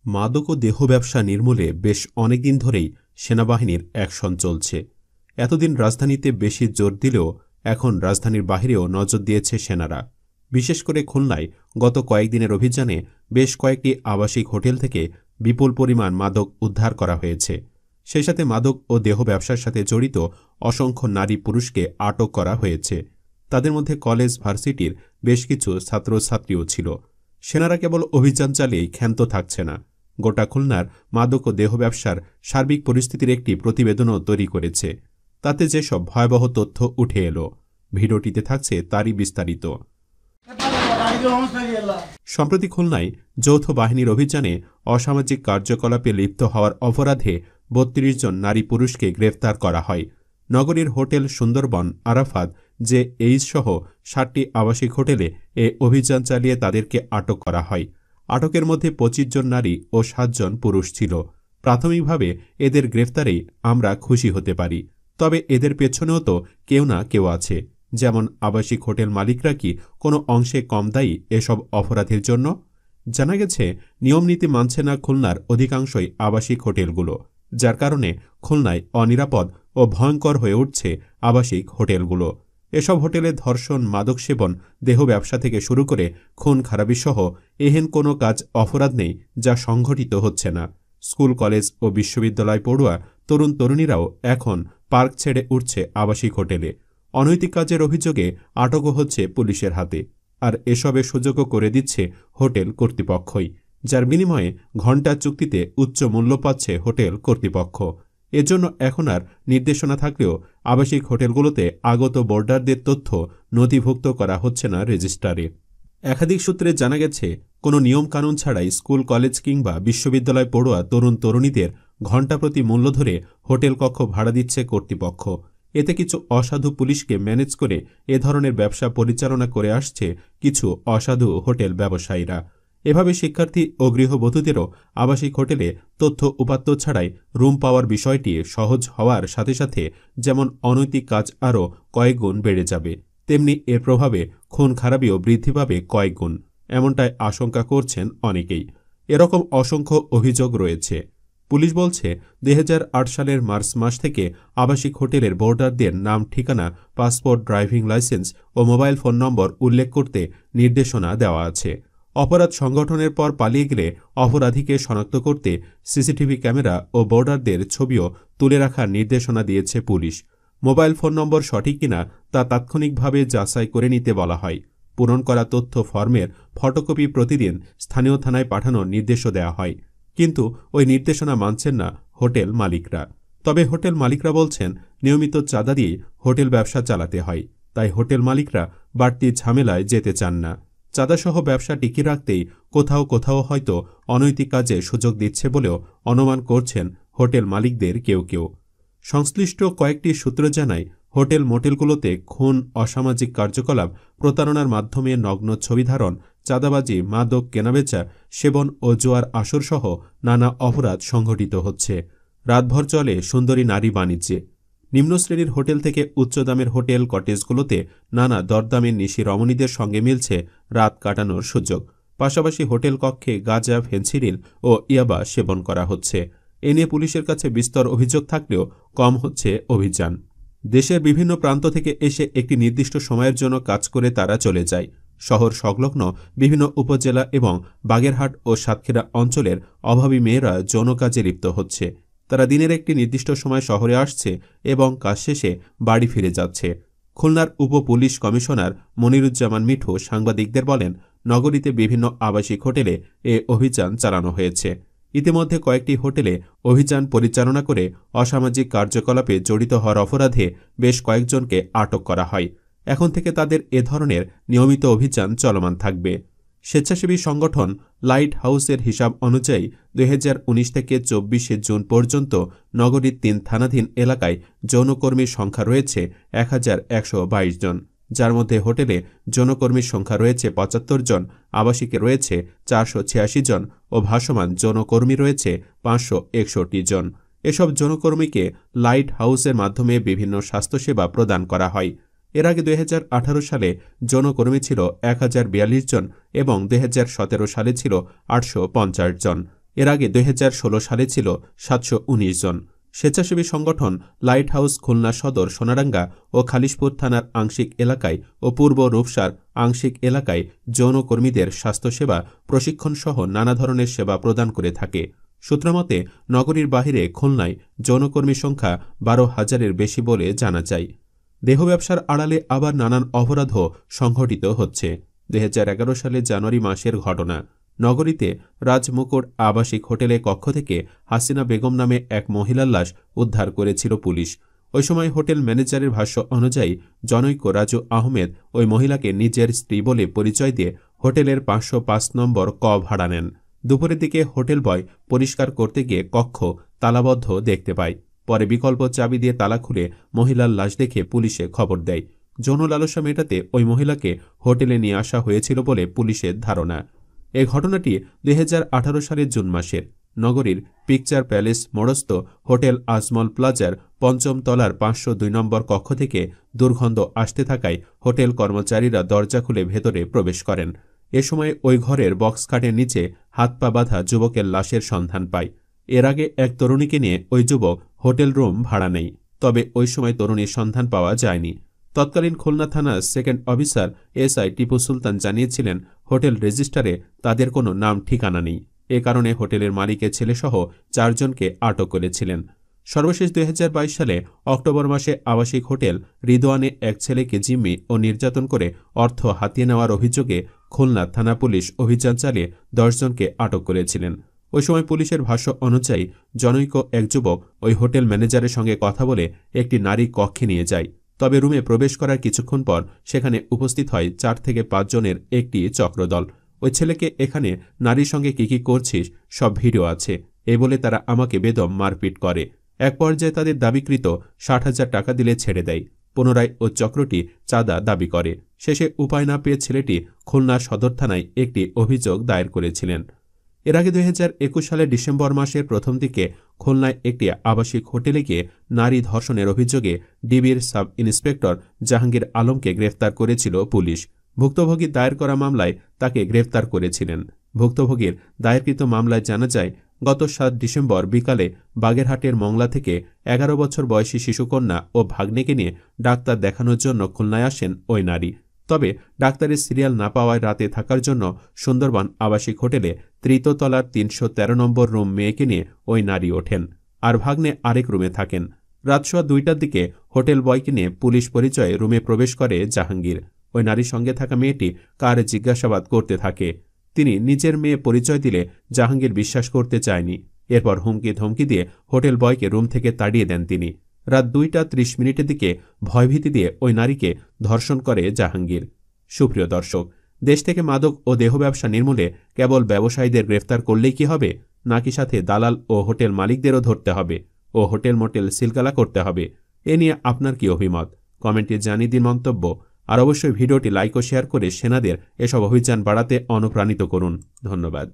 মাদক ও দেহ ব্যবসা নির্মূলে বেশ অনেকদিন ধরেই সেনাবাহিনীর অ্যাকশন চলছে। এতদিন রাজধানীতে বেশি জোর দিলেও এখন রাজধানীর বাহিরেও নজর দিয়েছে সেনারা। বিশেষ করে খুলনায় গত কয়েকদিনের অভিযানে বেশ কয়েকটি আবাসিক হোটেল থেকে বিপুল পরিমাণ মাদক উদ্ধার করা হয়েছে। সেই সাথে মাদক ও দেহ ব্যবসার সাথে জড়িত অসংখ্য নারী পুরুষকে আটক করা হয়েছে। তাদের মধ্যে কলেজ ভার্সিটির বেশ কিছু ছাত্রছাত্রীও ছিল। সেনারা কেবল অভিযান চালিয়েই ক্ষান্ত থাকছে না, গোটা খুলনার মাদক ও দেহ ব্যবসার সার্বিক পরিস্থিতির একটি প্রতিবেদনও তৈরি করেছে। তাতে যেসব ভয়াবহ তথ্য উঠে এলো, ভিডিওটিতে থাকছে তারই বিস্তারিত। সম্প্রতি খুলনায় যৌথ বাহিনীর অভিযানে অসামাজিক কার্যকলাপে লিপ্ত হওয়ার অপরাধে ৩২ জন নারী পুরুষকে গ্রেফতার করা হয়। নগরীর হোটেল সুন্দরবন, আরাফাত, যে এইচ সহ ৭টি আবাসিক হোটেলে এ অভিযান চালিয়ে তাদেরকে আটক করা হয়। আটকের মধ্যে ২৫ জন নারী ও ৭ জন পুরুষ ছিল। প্রাথমিকভাবে এদের গ্রেফতারেই আমরা খুশি হতে পারি, তবে এদের পেছনেও তো কেউ না কেউ আছে। যেমন আবাসিক হোটেল মালিকরা কি কোনো অংশে কম দায়ী এসব অপরাধের জন্য? জানা গেছে নিয়মনীতি মানছে না খুলনার অধিকাংশই আবাসিক হোটেলগুলো, যার কারণে খুলনায় অনিরাপদ ও ভয়ঙ্কর হয়ে উঠছে আবাসিক হোটেলগুলো। এসব হোটেলে ধর্ষণ, মাদক সেবন, দেহ ব্যবসা থেকে শুরু করে খুন খারাপি সহ এহেন কোনো কাজ অপরাধ নেই যা সংঘটিত হচ্ছে না। স্কুল, কলেজ ও বিশ্ববিদ্যালয় পড়ুয়া তরুণ তরুণীরাও এখন পার্ক ছেড়ে উঠছে আবাসিক হোটেলে। অনৈতিক কাজের অভিযোগে আটকও হচ্ছে পুলিশের হাতে। আর এসবের সুযোগও করে দিচ্ছে হোটেল কর্তৃপক্ষই, যার বিনিময়ে ঘণ্টা চুক্তিতে উচ্চ মূল্য পাচ্ছে হোটেল কর্তৃপক্ষ। এজন্য এখন আর নির্দেশনা থাকলেও আবাসিক হোটেলগুলোতে আগত বোর্ডারদের তথ্য নথিভুক্ত করা হচ্ছে না রেজিস্ট্রারে। একাধিক সূত্রে জানা গেছে কোনো নিয়মকানুন ছাড়াই স্কুল, কলেজ কিংবা বিশ্ববিদ্যালয় পড়ুয়া তরুণ তরুণীদের ঘণ্টাপ্রতি মূল্য ধরে হোটেল কক্ষ ভাড়া দিচ্ছে কর্তৃপক্ষ। এতে কিছু অসাধু পুলিশকে ম্যানেজ করে এ ধরনের ব্যবসা পরিচালনা করে আসছে কিছু অসাধু হোটেল ব্যবসায়ীরা। এভাবে শিক্ষার্থী ও গৃহবধূদেরও আবাসিক হোটেলে তথ্য উপাত্ত ছাড়াই রুম পাওয়ার বিষয়টি সহজ হওয়ার সাথে সাথে যেমন অনৈতিক কাজ আরও কয়েকগুণ বেড়ে যাবে, তেমনি এর প্রভাবে খুন খারাপিও বৃদ্ধি পাবে কয়েকগুণ, এমনটাই আশঙ্কা করছেন অনেকেই। এরকম অসংখ্য অভিযোগ রয়েছে। পুলিশ বলছে ২০০৮ সালের মার্চ মাস থেকে আবাসিক হোটেলের বোর্ডারদের নাম, ঠিকানা, পাসপোর্ট, ড্রাইভিং লাইসেন্স ও মোবাইল ফোন নম্বর উল্লেখ করতে নির্দেশনা দেওয়া আছে। অপরাধ সংগঠনের পর পালিয়ে গেলে অপরাধীকে শনাক্ত করতে সিসিটিভি ক্যামেরা ও বোর্ডারদের ছবিও তুলে রাখার নির্দেশনা দিয়েছে পুলিশ। মোবাইল ফোন নম্বর সঠিক কিনা তা তাৎক্ষণিকভাবে যাচাই করে নিতে বলা হয়। পূরণ করা তথ্য ফর্মের ফটোকপি প্রতিদিন স্থানীয় থানায় পাঠানোর নির্দেশও দেওয়া হয়। কিন্তু ওই নির্দেশনা মানছেন না হোটেল মালিকরা। তবে হোটেল মালিকরা বলছেন নিয়মিত চাঁদা দিয়ে হোটেল ব্যবসা চালাতে হয়, তাই হোটেল মালিকরা বাড়তি ঝামেলায় যেতে চান না। চাঁদাসহ ব্যবসা টিকিয়ে রাখতেই কোথাও কোথাও হয়তো অনৈতিক কাজে সুযোগ দিচ্ছে বলেও অনুমান করছেন হোটেল মালিকদের কেউ কেউ। সংশ্লিষ্ট কয়েকটি সূত্র জানায় হোটেল মোটেলগুলোতে খুন, অসামাজিক কার্যকলাপ, প্রতারণার মাধ্যমে নগ্ন ছবি ধারণ, চাঁদাবাজি, মাদক কেনাবেচা, সেবন ও জোয়ার আসরসহ নানা অপরাধ সংঘটিত হচ্ছে। রাতভর চলে সুন্দরী নারী বাণিজ্যে। নিম্নশ্রেণীর হোটেল থেকে উচ্চ দামের হোটেল, কটেজগুলোতে নানা দরদামের নিশি রমণীদের সঙ্গে মিলছে রাত কাটানোর সুযোগ। পাশাপাশি হোটেল কক্ষে গাঁজা, ফেনসিডিল ও ইয়াবা সেবন করা হচ্ছে। এ নিয়ে পুলিশের কাছে বিস্তর অভিযোগ থাকলেও কম হচ্ছে অভিযান। দেশের বিভিন্ন প্রান্ত থেকে এসে একটি নির্দিষ্ট সময়ের জন্য কাজ করে তারা চলে যায়। শহর সংলগ্ন বিভিন্ন উপজেলা এবং বাগেরহাট ও সাতক্ষীরা অঞ্চলের অভাবী মেয়েরা যৌন কাজে লিপ্ত হচ্ছে। তারা দিনের একটি নির্দিষ্ট সময় শহরে আসছে এবং কাজ শেষে বাড়ি ফিরে যাচ্ছে। খুলনার উপ পুলিশ কমিশনার মনিরুজ্জামান মিঠু সাংবাদিকদের বলেন, নগরীতে বিভিন্ন আবাসিক হোটেলে এ অভিযান চালানো হয়েছে। ইতিমধ্যে কয়েকটি হোটেলে অভিযান পরিচালনা করে অসামাজিক কার্যকলাপে জড়িত হওয়ার অপরাধে বেশ কয়েকজনকে আটক করা হয়। এখন থেকে তাদের এ ধরনের নিয়মিত অভিযান চলমান থাকবে। স্বেচ্ছাসেবী সংগঠন লাইট হাউসের হিসাব অনুযায়ী ২০১৯ থেকে ২৪শে জুন পর্যন্ত নগরীর ৩ থানাধীন এলাকায় যৌনকর্মীর সংখ্যা রয়েছে ১১২২ জন, যার মধ্যে হোটেলে যৌনকর্মীর সংখ্যা রয়েছে ৭৫ জন, আবাসিকে রয়েছে ৪৮৬ জন ও ভাসমান যৌনকর্মী রয়েছে ৫৬১ জন। এসব যৌনকর্মীকে লাইট হাউসের মাধ্যমে বিভিন্ন স্বাস্থ্যসেবা প্রদান করা হয়। এর আগে ২০১৮ সালে যৌনকর্মী ছিল ১০৪২ জন এবং ২০১৭ সালে ছিল ৮৫০ জন। এর আগে 2016 সালে ছিল 719 জন। স্বেচ্ছাসেবী সংগঠন লাইট হাউস খুলনা সদর সোনারাঙ্গা ও খালিশপুর থানার আংশিক এলাকায় ও পূর্ব রূপসার আংশিক এলাকায় যৌনকর্মীদের স্বাস্থ্যসেবা, প্রশিক্ষণ সহ নানা ধরনের সেবা প্রদান করে থাকে। সূত্রমতে নগরীর বাহিরে খুলনায় যৌনকর্মী সংখ্যা 12,000-এর বেশি বলে জানা যায়। দেহ ব্যবসার আড়ালে আবার নানান অপরাধও সংঘটিত হচ্ছে। 2011 সালের জানুয়ারি মাসের ঘটনা। নগরীতে রাজমুকুট আবাসিক হোটেলে কক্ষ থেকে হাসিনা বেগম নামে এক মহিলার লাশ উদ্ধার করেছিল পুলিশ। ওই সময় হোটেল ম্যানেজারের ভাষ্য অনুযায়ী জনৈক রাজু আহমেদ ওই মহিলাকে নিজের স্ত্রী বলে পরিচয় দিয়ে হোটেলের 505 নম্বর ক ভাড়া নেন। দুপুরের দিকে হোটেল বয় পরিষ্কার করতে গিয়ে কক্ষ তালাবদ্ধ দেখতে পায়। পরে বিকল্প চাবি দিয়ে তালা খুলে মহিলার লাশ দেখে পুলিশে খবর দেয়। যৌন লালসা মেটাতে ওই মহিলাকে হোটেলে নিয়ে আসা হয়েছিল বলে পুলিশের ধারণা। এই ঘটনাটি 2018 সালের জুন মাসের। নগরীর পিকচার প্যালেস মোড়স্থ হোটেল আজমল প্লাজার 5ম তলার 502 নম্বর কক্ষ থেকে দুর্গন্ধ আসতে থাকায় হোটেল কর্মচারীরা দরজা খুলে ভেতরে প্রবেশ করেন। এ সময় ওই ঘরের বক্স খাটের নিচে হাত পা বাঁধা যুবকের লাশের সন্ধান পায়। এর আগে এক তরুণীকে নিয়ে ওই যুবক হোটেল রুম ভাড়া নেয়, তবে ওই সময় তরুণীর সন্ধান পাওয়া যায়নি। তৎকালীন খুলনা থানার second officer SI Tipu Sultan জানিয়েছিলেন, হোটেল রেজিস্টারে তাদের কোনো নাম ঠিকানা নেই। এ কারণে হোটেলের মালিকের ছেলেসহ 4 জনকে আটক করেছিলেন। সর্বশেষ 2022 সালে অক্টোবর মাসে আবাসিক হোটেল রিদওয়ানে এক ছেলেকে জিম্মি ও নির্যাতন করে অর্থ হাতিয়ে নেওয়ার অভিযোগে খুলনা থানা পুলিশ অভিযান চালিয়ে 10 জনকে আটক করেছিলেন। ওই সময় পুলিশের ভাষ্য অনুযায়ী জনৈক এক যুবক ওই হোটেল ম্যানেজারের সঙ্গে কথা বলে একটি নারী কক্ষে নিয়ে যায়। তবে রুমে প্রবেশ করার কিছুক্ষণ পর সেখানে উপস্থিত হয় 4 থেকে 5 জনের একটি চক্রদল। ওই ছেলেকে এখানে নারীর সঙ্গে কি করছিস সব ভিডিও আছে, এই বলে তারা আমাকে বেদম মারপিট করে। এক পর্যায়ে তাদের দাবিকৃত 60,000 টাকা দিলে ছেড়ে দেয়। পুনরায় ও চক্রটি চাঁদা দাবি করে। শেষে উপায় না পেয়ে ছেলেটি খুলনা সদর থানায় একটি অভিযোগ দায়ের করেছিলেন। এর আগে 2021 সালের ডিসেম্বর মাসের প্রথম দিকে খুলনায় একটি আবাসিক হোটেলে গিয়ে নারী ধর্ষণের অভিযোগে ডিবির সাব ইন্সপেক্টর জাহাঙ্গীর আলমকে গ্রেফতার করেছিল পুলিশ। ভুক্তভোগী দায়ের করা মামলায় তাকে গ্রেফতার করেছিলেন। ভুক্তভোগীর দায়েরকৃত মামলায় জানা যায়, গত 7 ডিসেম্বর বিকালে বাগেরহাটের মংলা থেকে 11 বছর বয়সী শিশুকন্যা ও ভাগ্নেকে নিয়ে ডাক্তার দেখানোর জন্য খুলনায় আসেন ওই নারী। তবে ডাক্তারের সিরিয়াল না পাওয়ায় রাতে থাকার জন্য সুন্দরবন আবাসিক হোটেলে 3য় তলার 313 নম্বর রুম মেয়েকে নিয়ে ওই নারী ওঠেন, আর ভাগ্নে আরেক রুমে থাকেন। রাত 2টার দিকে হোটেল বয়কে নিয়ে পুলিশ পরিচয়ে রুমে প্রবেশ করে জাহাঙ্গীর। ওই নারীর সঙ্গে থাকা মেয়েটি কার জিজ্ঞাসাবাদ করতে থাকে। তিনি নিজের মেয়ে পরিচয় দিলে জাহাঙ্গীর বিশ্বাস করতে চায়নি। এরপর হুমকি ধমকি দিয়ে হোটেল বয়কে রুম থেকে তাড়িয়ে দেন তিনি। রাত 2:30 দিকে ভয়ভীতি দিয়ে ওই নারীকে ধর্ষণ করে জাহাঙ্গীর। সুপ্রিয় দর্শক, দেশ থেকে মাদক ও দেহ ব্যবসা নির্মূলে কেবল ব্যবসায়ীদের গ্রেফতার করলেই কি হবে, নাকি সাথে দালাল ও হোটেল মালিকদেরও ধরতে হবে ও হোটেল মোটেল সিলগালা করতে হবে? এ নিয়ে আপনার কি অভিমত? কমেন্টে জানিয়ে দিন মন্তব্য। আর অবশ্যই ভিডিওটি লাইক ও শেয়ার করে সেনাদের এসব অভিযান বাড়াতে অনুপ্রাণিত করুন। ধন্যবাদ।